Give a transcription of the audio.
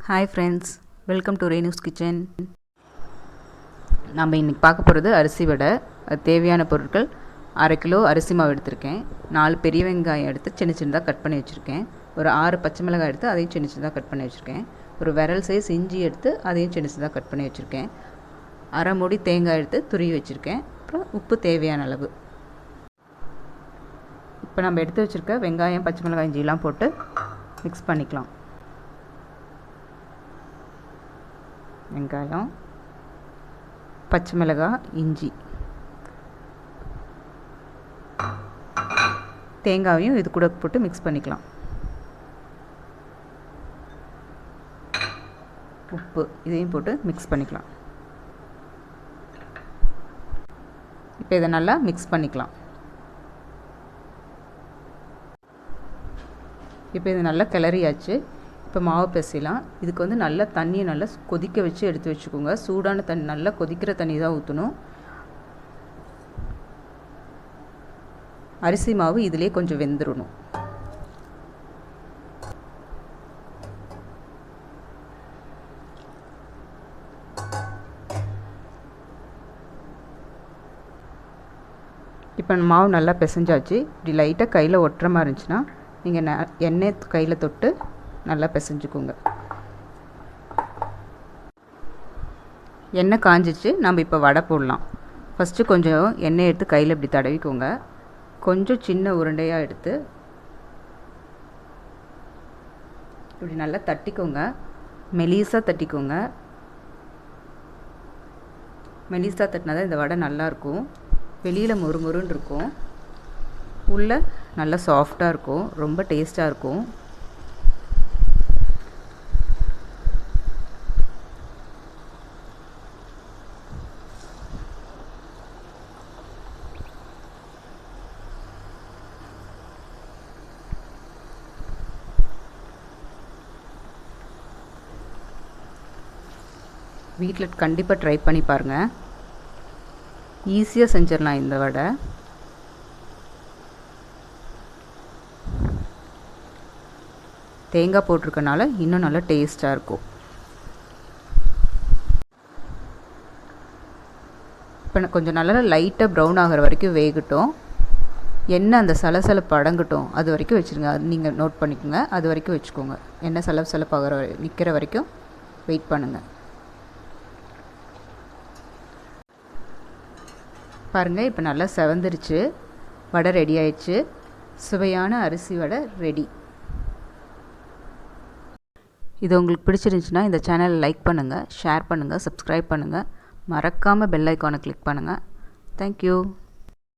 Hi friends, welcome to RENU'S KITCHEN. நம்ம இன்றைக்கி பார்க்க போகிறது அரிசி வடை. அது தேவையான பொருட்கள்: 1/2 கிலோ அரிசி மாவு எடுத்திருக்கேன், 4 பெரிய வெங்காயம் எடுத்து சின்ன சின்னதாக கட் பண்ணி வச்சுருக்கேன், ஒரு 6 பச்சை மிளகாய் எடுத்து அதையும் சின்ன சின்னதாக கட் பண்ணி வச்சுருக்கேன், ஒரு விரல் சைஸ் இஞ்சி எடுத்து அதையும் சின்ன சின்னதாக கட் பண்ணி வச்சுருக்கேன், 1/2 மூடி தேங்காய் எடுத்து துருவி வச்சுருக்கேன், அப்புறம் உப்பு தேவையான அளவு. இப்போ நம்ம எடுத்து வச்சுருக்க வெங்காயம், பச்சை மிளகாய், இஞ்சிலாம் போட்டு மிக்ஸ் பண்ணிக்கலாம். வெங்காயம், பச்சை மிளகாய், இஞ்சி, தேங்காயும் இது கூட போட்டு மிக்ஸ் பண்ணிக்கலாம். உப்பு இதையும் போட்டு மிக்ஸ் பண்ணிக்கலாம். இப்போ இதை நல்லா மிக்ஸ் பண்ணிக்கலாம். இப்போ இது நல்லா கிளறியாச்சு. இப்போ மாவு பிசையலாம். இதுக்கு நல்லா தண்ணியை நல்லா கொதிக்க வச்சு எடுத்து வச்சுக்கோங்க. சூடான தண்ணி, நல்லா கொதிக்கிற தண்ணி தான் ஊற்றணும். அரிசி மாவு இதிலே கொஞ்சம் வெந்துடணும். இப்போ மாவு நல்லா பிசைஞ்சாச்சு. இப்படி லைட்டாக கையில் ஒட்டுற மாதிரி இருந்துச்சுன்னா நீங்கள் எண்ணெய் கையில் தொட்டு நல்லா பிசைஞ்சுக்கோங்க. எண்ணெய் காஞ்சிச்சு. நம்ம இப்போ வடை போடலாம். ஃபஸ்ட்டு கொஞ்சம் எண்ணெய் எடுத்து கையில் இப்படி தடவிக்கோங்க. கொஞ்சம் சின்ன உருண்டையாக எடுத்து இப்படி நல்லா தட்டிக்கோங்க. மெலிசாக தட்டிக்கோங்க. மெலிசாக தட்டினா தான் இந்த வடை நல்லாயிருக்கும். வெளியில் மொறுமொறுன்னு இருக்கும், உள்ளே நல்லா சாஃப்டாக இருக்கும், ரொம்ப டேஸ்ட்டாக இருக்கும். வீட்டில் கண்டிப்பாக ட்ரை பண்ணி பாருங்கள். ஈஸியாக செஞ்சிடலாம் இந்த வடை. தேங்காய் போட்டிருக்கனால இன்னும் நல்லா டேஸ்ட்டாக இருக்கும். இப்போ கொஞ்சம் நல்லா லைட்டாக ப்ரௌன் ஆகிற வரைக்கும் வேகட்டும். எண்ணெய் அந்த சலசலப்பு அடங்கட்டும், அது வரைக்கும் வச்சுருங்க. அது நீங்கள் நோட் பண்ணிக்கோங்க. அது வரைக்கும் வச்சுக்கோங்க. எண்ணெய் சலசலப்பாகிற நிற்கிற வரைக்கும் வெயிட் பண்ணுங்கள். பாருங்கள், இப்போ நல்லா செவந்துருச்சு. வடை ரெடி ஆயிடுச்சு. சுவையான அரிசி வடை ரெடி. இது உங்களுக்கு பிடிச்சிருந்துச்சுன்னா இந்த சேனலை லைக் பண்ணுங்கள், ஷேர் பண்ணுங்கள், சப்ஸ்கிரைப் பண்ணுங்கள். மறக்காமல் பெல் ஐக்கானை கிளிக் பண்ணுங்கள். தேங்க்யூ.